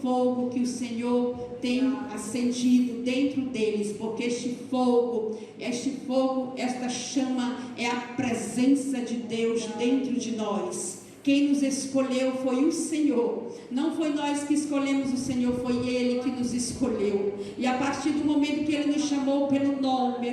fogo que o Senhor tem acendido dentro deles, porque este fogo, esta chama é a presença de Deus dentro de nós. Quem nos escolheu foi o Senhor. Não foi nós que escolhemos o Senhor, foi Ele que nos escolheu. E a partir do momento que Ele nos chamou pelo nome,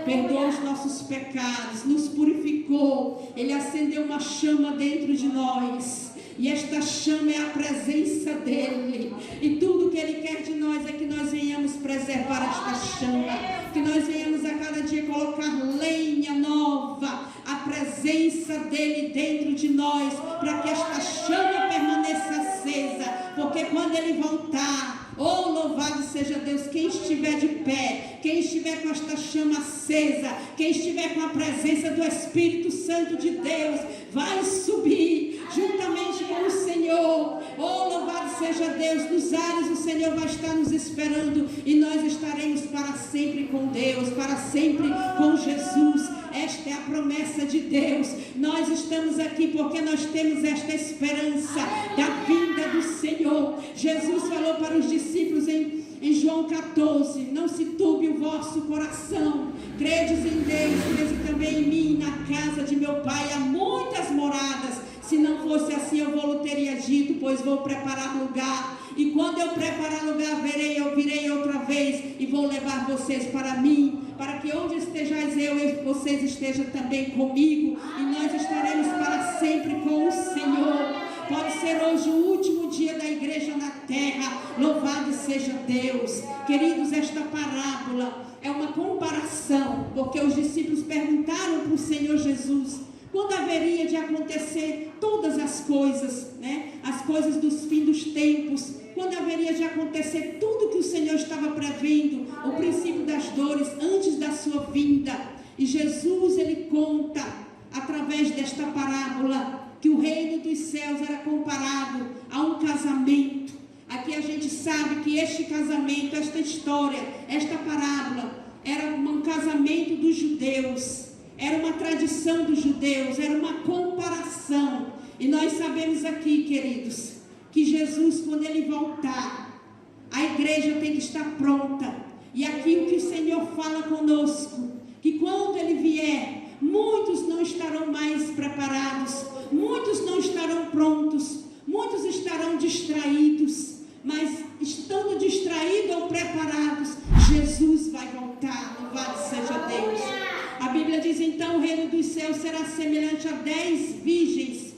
perdoou os nossos pecados, nos purificou, Ele acendeu uma chama dentro de nós. E esta chama é a presença dEle. E tudo que Ele quer de nós é que nós venhamos preservar esta chama, que nós venhamos a cada dia colocar lenha nova, a presença dEle dentro de nós, para que esta chama permaneça acesa, porque quando Ele voltar, oh, louvado seja Deus, quem estiver de pé, quem estiver com esta chama acesa, quem estiver com a presença do Espírito Santo de Deus, vai subir juntamente com o Senhor. Oh, louvado seja Deus, nos ares o Senhor vai estar nos esperando, e nós estaremos para sempre com Deus, para sempre com Jesus. Esta é a promessa de Deus. Nós estamos aqui porque nós temos esta esperança da vinda do Senhor. Jesus falou para os discípulos em João 14: não se turbe o vosso coração, credes em Deus, credes também em mim. Na casa de meu Pai há muitas moradas. Se não fosse assim, eu vou teria dito, pois vou preparar lugar. E quando eu preparar lugar, eu virei outra vez e vou levar vocês para mim, para que onde estejais eu e vocês estejam também comigo, e nós estaremos para sempre com o Senhor. Pode ser hoje o último dia da igreja na terra, louvado seja Deus. Queridos, esta parábola é uma comparação, porque os discípulos perguntaram para o Senhor Jesus quando haveria de acontecer todas as coisas, né? As coisas dos fins dos tempos, quando haveria de acontecer tudo que o Senhor estava prevendo, o princípio das dores antes da sua vinda. E Jesus, ele conta através desta parábola que o reino dos céus era comparado a um casamento. Aqui a gente sabe que este casamento, esta história, esta parábola era um casamento dos judeus, era uma tradição dos judeus, era uma comparação. E nós sabemos aqui, queridos, que Jesus, quando ele voltar, a igreja tem que estar pronta. E aqui o que o Senhor fala conosco, que quando ele vier, muitos não estarão mais preparados, muitos não estarão prontos, muitos estarão distraídos. Mas estando distraídos ou preparados, Jesus vai voltar, louvado seja Deus. A Bíblia diz então: o reino dos céus será semelhante a 10 virgens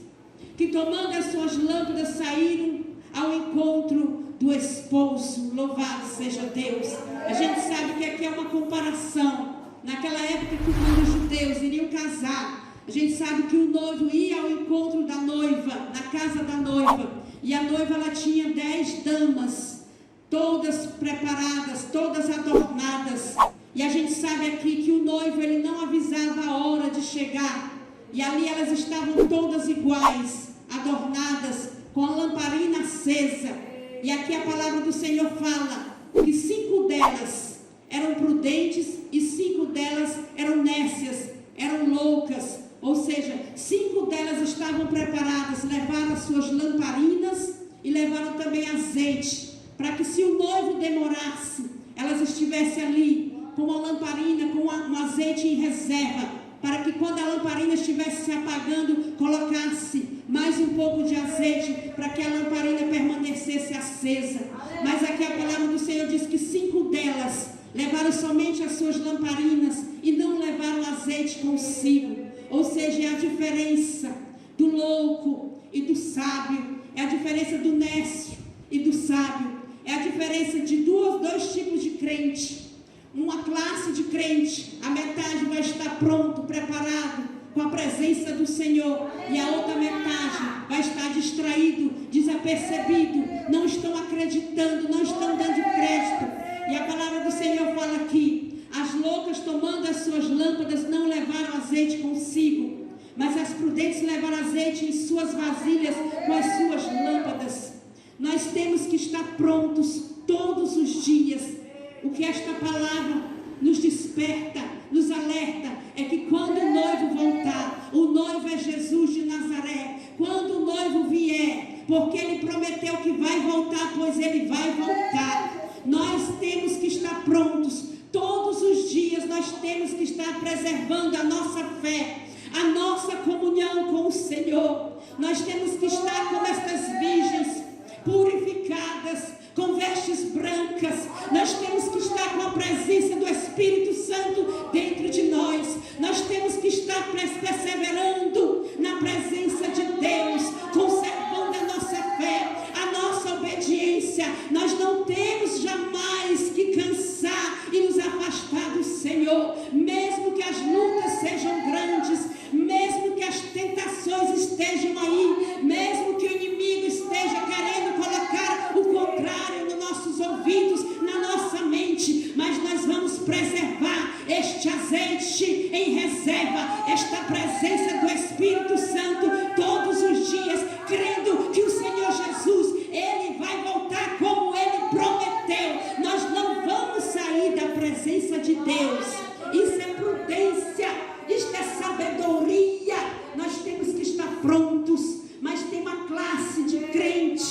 que, tomando as suas lâmpadas, saíram ao encontro do esposo. Louvado seja Deus. A gente sabe que aqui é uma comparação. Naquela época que quando os judeus iriam casar, a gente sabe que o noivo ia ao encontro da noiva, na casa da noiva, e a noiva, ela tinha 10 damas, todas preparadas, todas adornadas. E a gente sabe aqui que o noivo, ele não avisava a hora de chegar. E ali elas estavam todas iguais, adornadas, com a lamparina acesa. E aqui a palavra do Senhor fala que 5 delas eram prudentes e 5 delas eram nécias, eram loucas. Ou seja, 5 delas estavam preparadas, levaram as suas lamparinas e levaram também azeite, para que se o noivo demorasse, elas estivessem ali com uma lamparina, com um azeite em reserva, para que quando a lamparina estivesse se apagando, colocasse mais um pouco de azeite, para que a lamparina permanecesse acesa. Mas aqui a palavra do Senhor diz que 5 delas levaram somente as suas lamparinas e não levaram azeite consigo. Ou seja, é a diferença do louco e do sábio, é a diferença do nécio e do sábio, é a diferença de dois tipos de crente. Uma classe de crente, a metade vai estar pronto, preparado, com a presença do Senhor, e a outra metade vai estar distraído, desapercebido, não estão acreditando, não estão dando crédito. E a palavra do Senhor fala aqui: as loucas, tomando as suas lâmpadas, não levaram azeite consigo, mas as prudentes levaram azeite em suas vasilhas com as suas lâmpadas. Nós temos que estar prontos todos os dias. O que esta palavra nos desperta, nos alerta, é que quando o noivo voltar, o noivo é Jesus de Nazaré. Quando o noivo vier, porque Ele prometeu que vai voltar, pois Ele vai voltar. Nós temos que estar prontos. Todos os dias nós temos que estar preservando a nossa fé, a nossa comunhão com o Senhor. Nós temos que estar como estas virgens, purificadas, com vestes brancas. Nós temos que estar com a presença do Espírito Santo dentro de nós. Nós temos que estar perseverando na presença de Deus, conservando a nossa fé, a nossa obediência. Nós não temos jamais que cansar e nos afastar do Senhor, mesmo que as lutas sejam grandes, mesmo que as tentações estejam aí, mesmo que o inimigo esteja querendo colocar o contrário nos nossos ouvidos, na nossa mente, mas nós vamos preservar este azeite em reserva, esta presença do Espírito Santo todos os dias, crendo que o Senhor Jesus, Ele vai voltar como Ele prometeu. Nós não vamos sair da presença de Deus. Isso é prudência, isto é sabedoria. Nós temos que estar prontos, mas tem uma classe de crente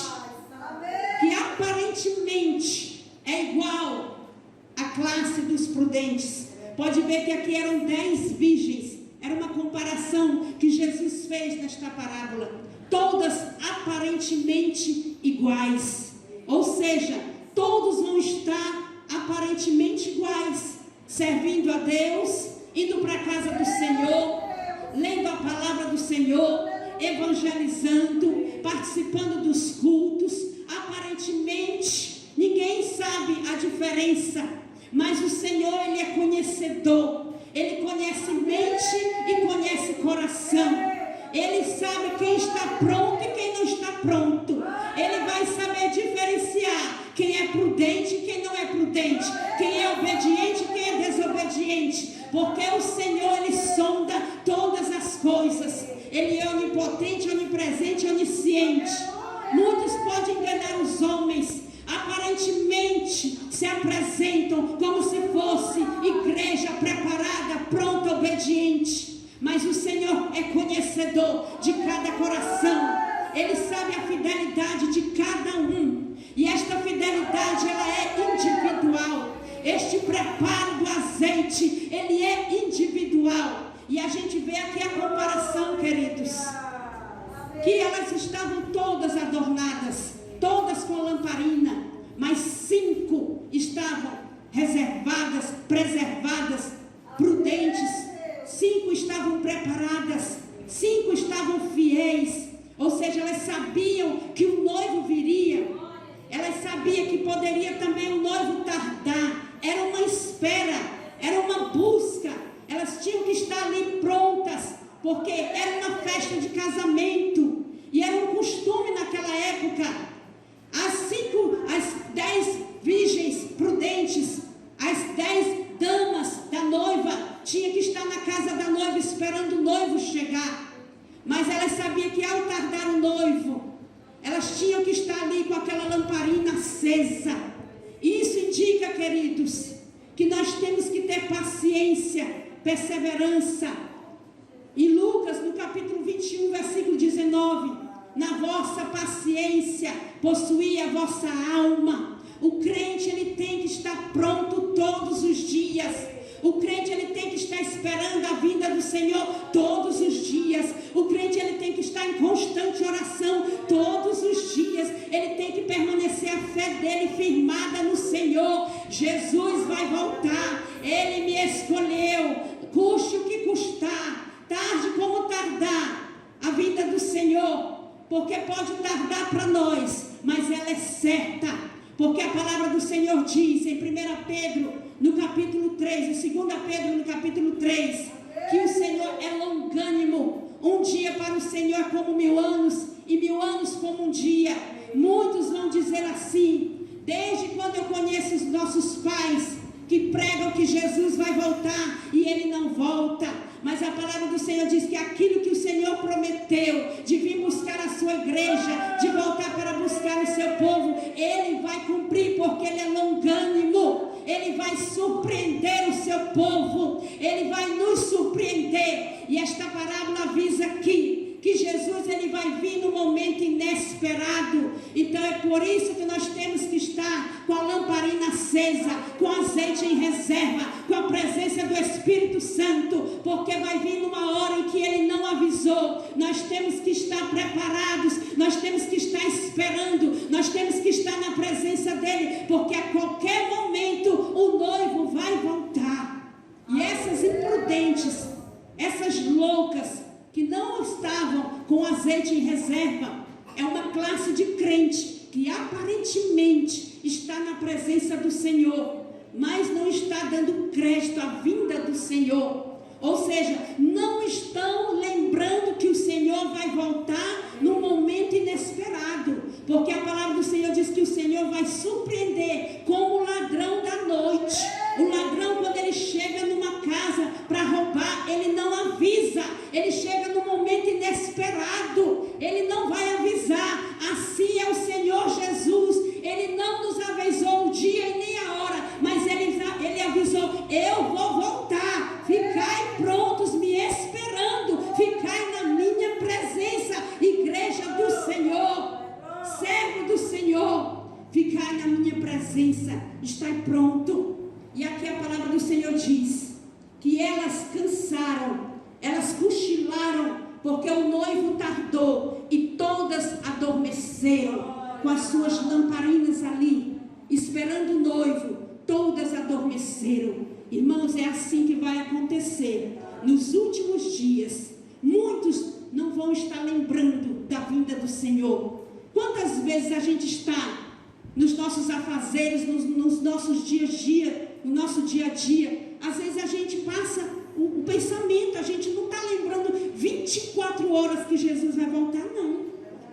que aparentemente é igual à classe dos prudentes. Pode ver que aqui eram 10 virgens. Era uma comparação que Jesus fez nesta parábola. Todas aparentemente iguais. Ou seja, todos vão estar aparentemente iguais, servindo a Deus, indo para a casa do Senhor, lendo a palavra do Senhor, evangelizando, participando dos cultos. Aparentemente, ninguém sabe a diferença, mas o Senhor, Ele é conhecedor. Ele conhece mente e conhece coração. Ele sabe quem está pronto e quem não está pronto. Ele vai saber diferenciar quem é prudente e quem não é prudente, quem é obediente e quem é desobediente, porque o Senhor, Ele sonda todas as coisas. Ele é onipotente, onipresente, onisciente. Muitos podem enganar os homens, aparentemente se apresentam como se fosse igreja preparada, pronta, obediente, mas o Senhor é conhecedor de cada coração. Ele sabe a fidelidade de cada um, e esta fidelidade, ela é individual. Este preparo do azeite, ele é individual. E a gente vê aqui a comparação, queridos, que elas estavam todas adornadas, todas com lamparina, mas 5 estavam reservadas, preservadas, prudentes. 5 estavam preparadas, 5 estavam fiéis. Ou seja, elas sabiam que o noivo viria, elas sabiam que poderia também o noivo tardar. Era uma espera, era uma busca. Elas tinham que estar ali prontas, porque era uma festa de casamento, e era um costume naquela época. As 10 virgens prudentes, as 10 damas da noiva, tinham que estar na casa da noiva esperando o noivo chegar. Mas elas sabiam que ao tardar o noivo, elas tinham que estar ali com aquela lamparina acesa. Isso indica, queridos, que nós temos que ter paciência, perseverança. Em Lucas, no capítulo 21, versículo 19, na vossa paciência possuí a vossa alma. O crente, ele tem que estar pronto todos os dias. O crente, ele tem que estar esperando a vinda do Senhor todos os dias. O crente, ele tem que estar em constante oração todos os dias. Ele tem que permanecer a fé dele firmada no Senhor. Jesus vai voltar. Ele me escolheu, custe o que custar, tarde como tardar a vinda do Senhor, porque pode tardar para nós, mas ela é certa. Porque a palavra do Senhor diz em 1 Pedro, no capítulo 3, em 2 Pedro, no capítulo 3, que o Senhor é longânimo. Um dia para o Senhor é como 1000 anos, e 1000 anos como um dia. Muitos vão dizer assim, desde quando eu conheço os nossos pais, que pregam que Jesus vai voltar, e Ele não volta. Mas a palavra do Senhor diz que aquilo que o Senhor prometeu, de vir buscar a sua igreja, de voltar para buscar o seu povo, Ele vai cumprir, porque Ele é longânimo. Ele vai surpreender o seu povo, Ele vai nos surpreender. E esta parábola avisa aqui que Jesus ele vai vir no momento inesperado. Então é por isso que nós temos que estar com a lamparina acesa, com azeite em reserva, com a presença do Espírito Santo, porque vai vir numa hora em que ele não avisou. Nós temos que estar preparados, nós temos que estar esperando, nós temos que estar na presença dele, porque a qualquer momento o noivo vai voltar. E essas imprudentes, essas loucas que não estavam com azeite em reserva, é uma classe de crente que aparentemente está na presença do Senhor, mas não está dando crédito à vinda do Senhor. Ou seja, não estão lembrando que o Senhor vai voltar num momento inesperado, porque a palavra do Senhor diz que o Senhor vai surpreender como o ladrão da noite. O ladrão, quando ele chega numa casa para roubar, ele não avisa, ele chega num momento inesperado, ele não vai avisar. Assim é o Senhor Jesus, ele não nos avisou o dia e nem a hora, mas ele avisou: eu vou voltar, ficai prontos me esperando, ficai na minha presença, igreja do Senhor, servo do Senhor, ficai na minha presença, estai pronto. E aqui a palavra do Senhor diz que elas cansaram, elas cochilaram, porque o noivo tardou, e todas adormeceram com as suas lamparinas ali, esperando o noivo. Todas adormeceram. Irmãos, é assim que vai acontecer nos últimos dias. Muitos não vão estar lembrando da vinda do Senhor. Quantas vezes a gente está nos nossos afazeres, nos nossos dia a dia, no nosso dia a dia, às vezes a gente passa o pensamento, a gente não está lembrando 24 horas que Jesus vai voltar, não.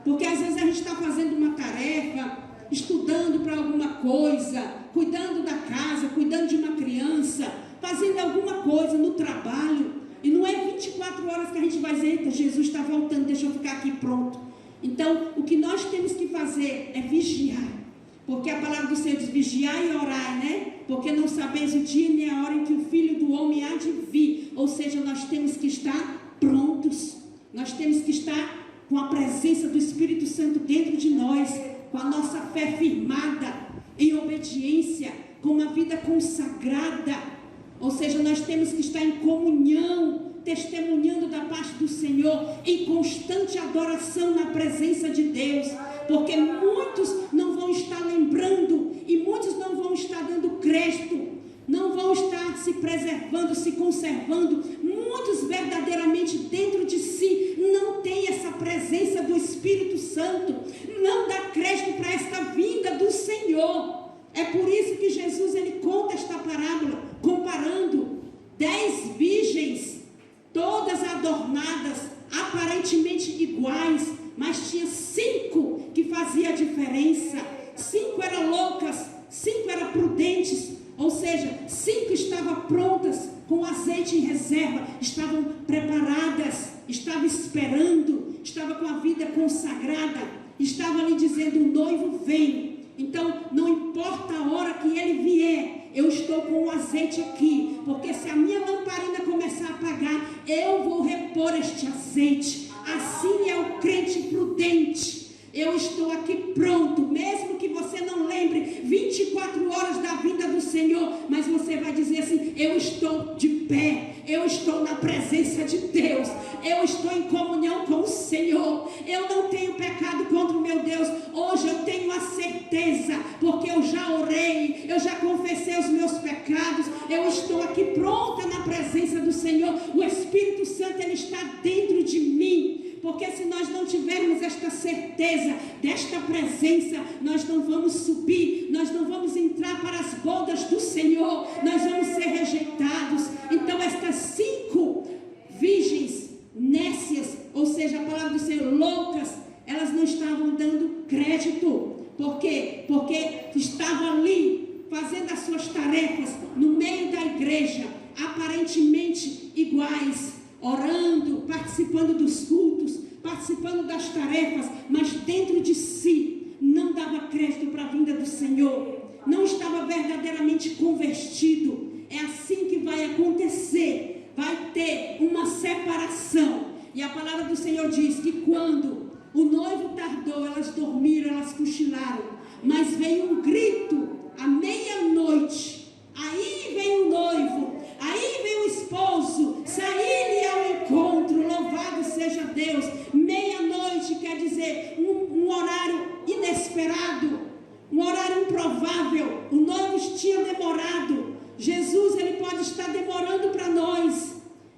Porque às vezes a gente está fazendo uma tarefa, estudando para alguma coisa, cuidando da casa, cuidando de uma criança, fazendo alguma coisa no trabalho, e não é 24 horas que a gente vai dizer: eita, Jesus está voltando, deixa eu ficar aqui pronto. Então, o que nós temos que fazer é vigiar. Porque a palavra do Senhor diz: vigiar e orar, né? Porque não sabeis o dia nem a hora em que o Filho do Homem há de vir. Ou seja, nós temos que estar prontos. Nós temos que estar com a presença do Espírito Santo dentro de nós, com a nossa fé firmada, em obediência, com uma vida consagrada. Ou seja, nós temos que estar em comunhão, testemunhando da parte do Senhor, em constante adoração na presença de Deus. Porque muitos não vão estar lembrando, e muitos não vão estar dando crédito, não vão estar se preservando, se conservando. Muitos verdadeiramente dentro de si não têm essa presença do Espírito Santo, não dá crédito para esta vinda do Senhor. É por isso que Jesus ele conta esta parábola, comparando 10 virgens, todas adornadas, aparentemente iguais, mas tinha 5 que fazia a diferença. 5 eram loucas, 5 eram prudentes, ou seja, 5 estavam prontas, com azeite em reserva, estavam preparadas, estavam esperando, estavam com a vida consagrada, estavam ali dizendo: o noivo vem. Então, não importa a hora que ele vier, eu estou com o azeite aqui, porque se a minha lamparina começar a apagar, eu vou repor este azeite. Assim é o crente prudente. Eu estou aqui pronto, mesmo que você não lembre 24 horas da vinda do Senhor, mas você vai dizer assim: eu estou de pé, eu estou na presença de Deus, eu estou em comunhão com o Senhor, eu não tenho pecado contra o meu Deus. Hoje eu tenho a certeza, porque eu já orei, eu já confessei os meus pecados, eu estou aqui pronta na presença do Senhor. O Espírito Santo ele está dentro de mim. Porque se nós não tivermos esta certeza desta presença, nós não vamos subir, nós não vamos entrar para as bodas do Senhor, nós vamos ser rejeitados. Então estas 5 virgens nécias, ou seja, a palavra do Senhor, loucas, elas não estavam dando crédito. Por quê? Porque estavam ali fazendo as suas tarefas no meio da igreja, aparentemente iguais, orando, participando dos cultos, participando das tarefas, mas dentro de si não dava crédito para a vinda do Senhor, não estava verdadeiramente convertido. É assim que vai acontecer, vai ter uma separação E a palavra do Senhor diz que quando o noivo tardou, elas dormiram, elas cochilaram. Mas veio um grito à meia-noite. Aí vem o noivo, aí vem o esposo, sair-lhe ao encontro. Louvado seja Deus. Meia-noite quer dizer um horário inesperado, um horário improvável. O noivo tinha demorado. Jesus, ele pode estar demorando para nós.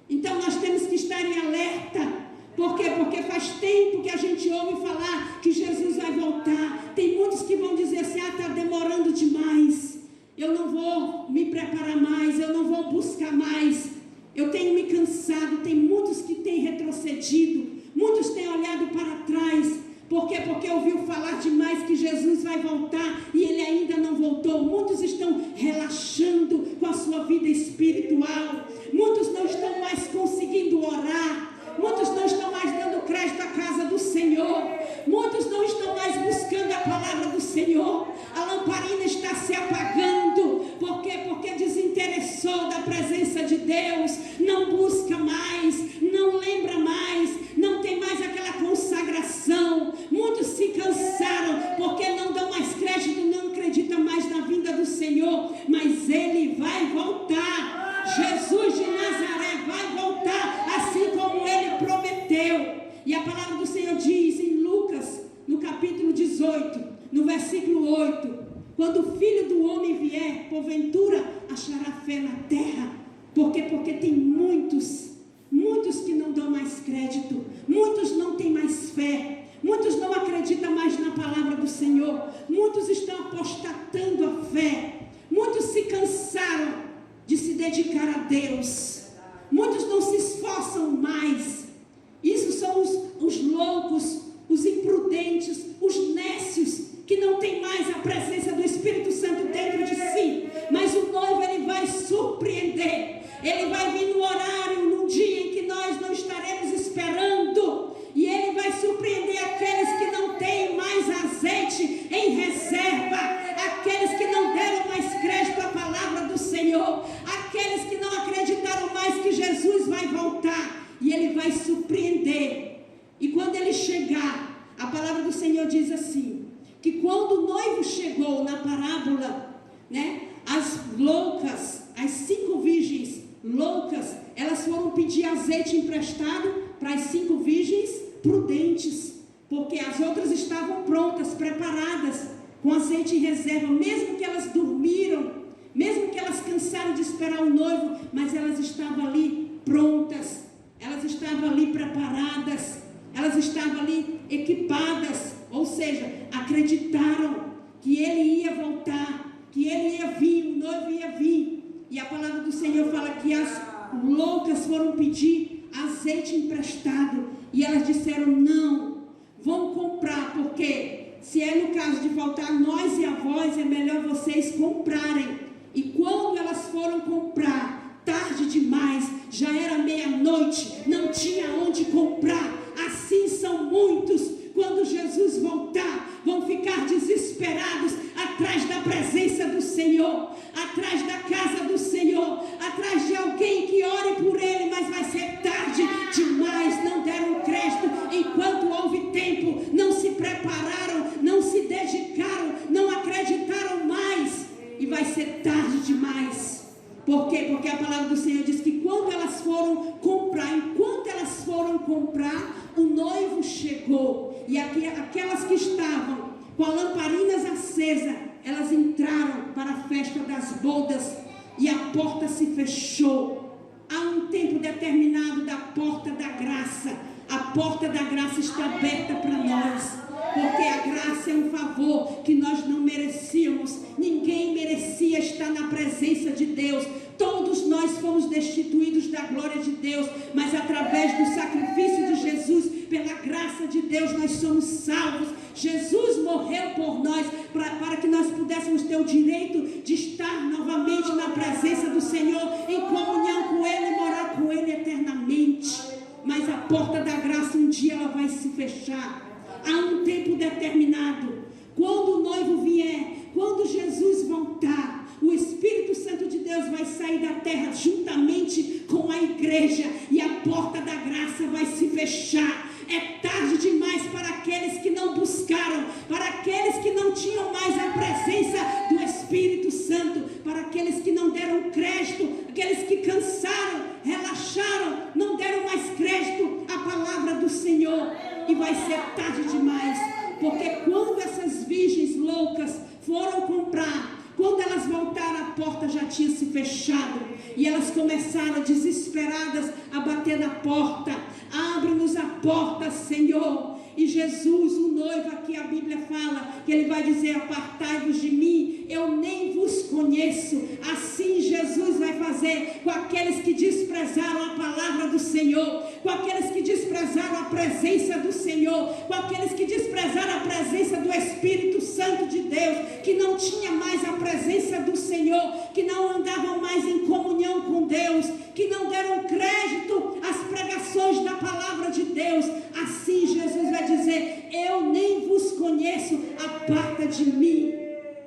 Então nós temos que estar em alerta. Por quê? Porque faz tempo que a gente ouve falar que Jesus vai voltar. Tem muitos que vão dizer assim: está demorando demais, eu não vou me preparar mais, eu não vou buscar mais, eu tenho me cansado. Tem muitos que têm retrocedido, muitos têm olhado para trás. Por quê? Porque ouviu falar demais que Jesus vai voltar e ele ainda não voltou. Muitos estão relaxando com a sua vida espiritual, muitos não estão mais conseguindo orar, muitos não estão mais dando crédito à casa do Senhor, muitos não estão mais buscando a palavra do Senhor. A lamparina está se apagando. Por quê? Porque desinteressou da presença de Deus, não busca mais, não lembra mais, não tem mais aquela consagração. Muitos se cansaram porque não dão mais crédito, não acreditam mais na vinda do Senhor. Mas ele vai voltar. Jesus de Nazaré vai voltar, assim como ele prometeu. E a palavra do Senhor diz em Lucas, no capítulo 18, no versículo 8: quando o Filho do Homem vier, porventura achará fé na terra? Por quê? Porque tem muitos que não dão mais crédito, muitos não têm mais fé, muitos não acreditam mais na palavra do Senhor, muitos estão apostatando a fé, muitos se cansaram de se dedicar a Deus, muitos não se esforçam mais. Isso são os loucos, os imprudentes, os nécios, que não tem mais a presença do Espírito Santo dentro de si. Mas o noivo, ele vai surpreender, ele vai vir no horário, num dia em que nós não estaremos esperando, e ele vai surpreender aqueles que não têm mais azeite em reserva, aqueles que não deram mais crédito à palavra do Senhor, aqueles que não acreditaram mais que Jesus vai voltar, e ele vai surpreender. E quando ele chegar, a palavra do Senhor diz assim, que quando o noivo chegou na parábola, as loucas, as 5 virgens loucas, elas foram pedir azeite emprestado para as 5 virgens prudentes, porque as outras estavam prontas, preparadas, com azeite em reserva, mesmo que elas dormiram, mesmo que elas cansaram de esperar o noivo, mas elas estavam ali prontas, elas estavam ali preparadas, elas estavam ali equipadas. Ou seja, acreditaram que ele ia voltar, que ele ia vir, o noivo ia vir. E a palavra do Senhor fala que as loucas foram pedir azeite emprestado, e elas disseram: não, vamos comprar, porque se é no caso de faltar nós e a vós, é melhor vocês comprarem. E quando elas foram comprar, tarde demais, já era meia-noite, não tinha onde comprar. Assim são muitos. Quando Jesus voltar, vão ficar desesperados atrás da presença do Senhor, atrás da casa do Senhor, atrás de alguém que ore por ele, mas vai ser tarde demais. Não deram crédito enquanto houve tempo, não se prepararam, não se dedicaram, não acreditaram mais, e vai ser tarde demais. Por quê? Porque a palavra do Senhor diz que quando elas foram comprar, enquanto elas foram comprar, o noivo chegou. E aquelas que estavam com as lamparinas acesas, elas entraram para a festa das bodas, e a porta se fechou. Há um tempo determinado da porta da graça. A porta da graça está aberta para nós, porque a graça é um favor que nós não merecíamos. Ninguém merecia estar na presença de Deus. Todos nós fomos destituídos da glória de Deus, mas através do sacrifício de Jesus, pela graça de Deus, nós somos salvos. Jesus morreu por nós, para que nós pudéssemos ter o direito de estar novamente na presença do Senhor, em comunhão com Ele e morar com Ele eternamente. Mas a porta da graça, um dia ela vai se fechar. Há um tempo determinado. Quando o noivo vier, quando Jesus voltar, o Espírito Santo de Deus vai sair da terra juntamente com a igreja, e a porta da graça vai se fechar. É tarde demais para aqueles que não buscaram, para aqueles que não tinham mais a presença do Espírito Santo, para aqueles que não deram crédito, aqueles que cansaram, relaxaram, não deram mais crédito à palavra do Senhor. E vai ser tarde demais, porque quando essas virgens loucas foram comprar, quando elas voltaram, a porta já tinha se fechado, e elas começaram desesperadas a bater na porta. Abre-nos a porta, Senhor. E Jesus, o noivo, aqui a Bíblia fala que ele vai dizer: apartai-vos de mim, eu nem vos conheço. Assim Jesus vai fazer com aqueles que desprezaram a palavra do Senhor, com aqueles que desprezaram a presença do Senhor, com aqueles que desprezaram a presença do Espírito Santo de Deus, que não tinha mais a presença do Senhor, que não andavam mais em comunhão com Deus, que não deram crédito às pregações da palavra de Deus. Assim Jesus vai dizer: eu nem vos conheço, aparta de mim.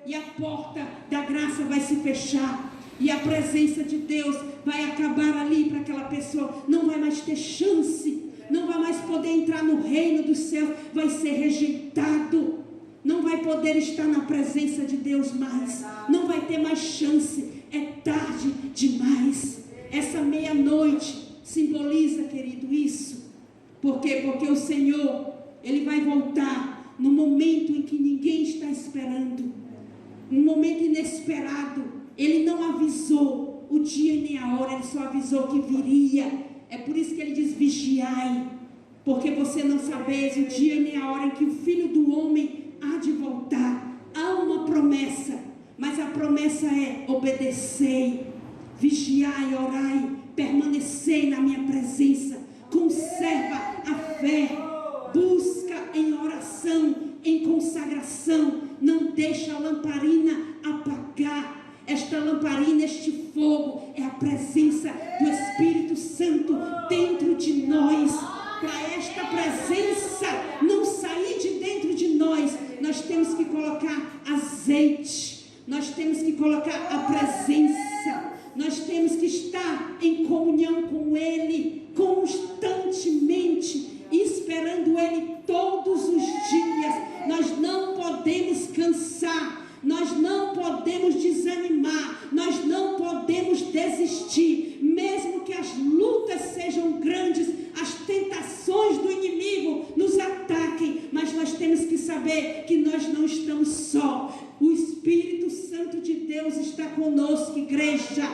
E a porta da graça vai se fechar, e a presença de Deus vai acabar ali para aquela pessoa. Não vai mais ter chance, não vai mais poder entrar no reino dos céus, vai ser rejeitado, não vai poder estar na presença de Deus mais, não vai ter mais chance. É tarde demais. Essa meia-noite simboliza, querido, isso. Por quê? Porque o Senhor, Ele vai voltar no momento em que ninguém está esperando, um momento inesperado. Ele não avisou o dia nem a hora, Ele só avisou que viria. É por isso que Ele diz: vigiai, porque você não sabeis o dia nem a hora em que o Filho do Homem há de voltar. Há uma promessa, mas a promessa é: obedecei, vigiai, orai, permanecei na minha presença, conserva a fé, busca em oração, em consagração, não deixa a lamparina apagar. Esta lamparina, este fogo, é a presença do Espírito Santo dentro de nós. Para esta presença não sair de dentro de nós, nós temos que colocar azeite, nós temos que colocar a presença, nós temos que estar em comunhão com Ele constantemente, esperando Ele todos os dias. Nós não podemos cansar, nós não podemos desanimar, nós não podemos desistir, mesmo que as lutas sejam grandes, as tentações do inimigo nos ataquem, mas nós temos que saber que nós não estamos só. O Espírito Santo de Deus está conosco, igreja.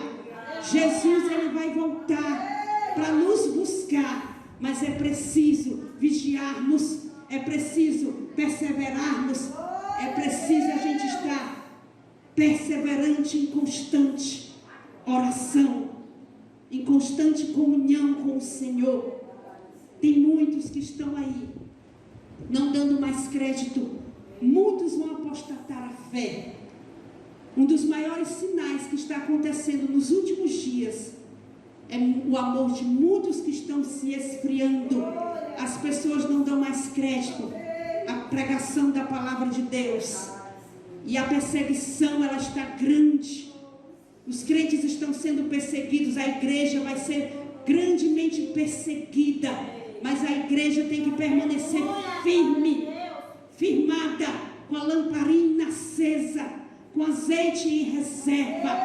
Jesus, Ele vai voltar para nos buscar, mas é preciso vigiarmos, é preciso perseverarmos, é preciso a gente estar perseverante em constante oração, em constante comunhão com o Senhor. Tem muitos que estão aí não dando mais crédito, muitos vão apostatar a fé. Um dos maiores sinais que está acontecendo nos últimos dias é o amor de muitos que estão se esfriando. As pessoas não dão mais crédito à pregação da palavra de Deus, e a perseguição, ela está grande. Os crentes estão sendo perseguidos, a igreja vai ser grandemente perseguida, mas a igreja tem que permanecer firme, firmada, com a lamparina acesa, com azeite em reserva.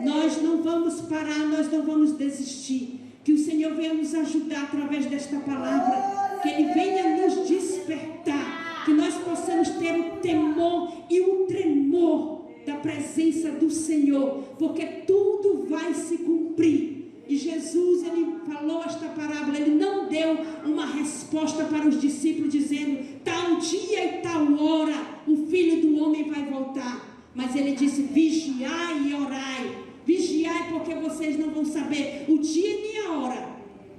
Nós não vamos parar, nós não vamos desistir. Que o Senhor venha nos ajudar através desta palavra, que Ele venha nos despertar, que nós possamos ter o temor e o tremor da presença do Senhor, porque tudo vai se cumprir. E Jesus, Ele falou esta parábola, Ele não deu uma resposta para os discípulos dizendo: tal dia e tal hora o Filho do Homem vai voltar. Mas Ele disse: vigiai e orai. Vigiai, porque vocês não vão saber o dia nem a hora,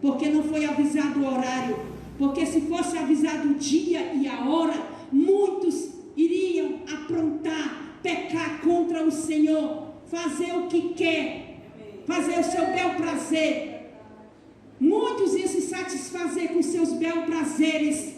porque não foi avisado o horário. Porque se fosse avisado o dia e a hora, muitos iriam aprontar, pecar contra o Senhor, fazer o que quer, fazer o seu bel prazer. Muitos iam se satisfazer com seus bel prazeres,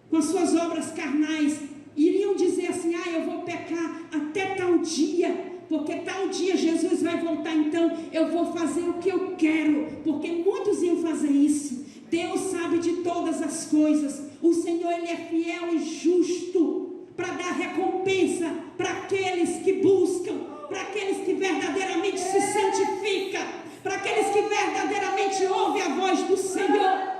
com as suas obras carnais. Iriam dizer assim: eu vou pecar até tal dia, porque tal dia Jesus vai voltar, então eu vou fazer o que eu quero, porque muitos iam fazer isso. Deus sabe de todas as coisas. O Senhor, Ele é fiel e justo para dar recompensa para aqueles que buscam, para aqueles que verdadeiramente se santificam, para aqueles que verdadeiramente ouvem a voz do Senhor.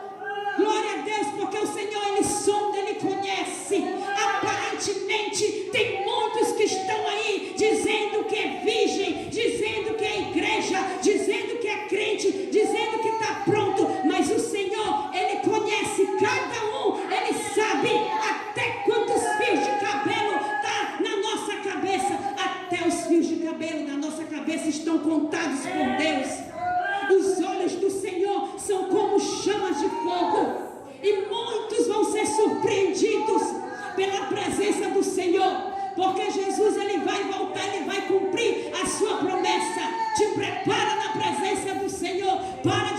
Glória a Deus, porque o Senhor, Ele sonda, Ele conhece. Aparentemente tem muitos que estão aí dizendo que é virgem, dizendo que é igreja, dizendo que é crente, dizendo que está pronto, mas o Senhor, Ele conhece cada um. Ele sabe até quantos fios de cabelo está na nossa cabeça. Até os fios de cabelo na nossa cabeça estão contados por Deus. Os olhos do Senhor são como chamas de fogo, e muitos vão ser surpreendidos pela presença do Senhor, porque Jesus, Ele vai voltar, Ele vai cumprir a sua promessa. Te prepara na presença do Senhor para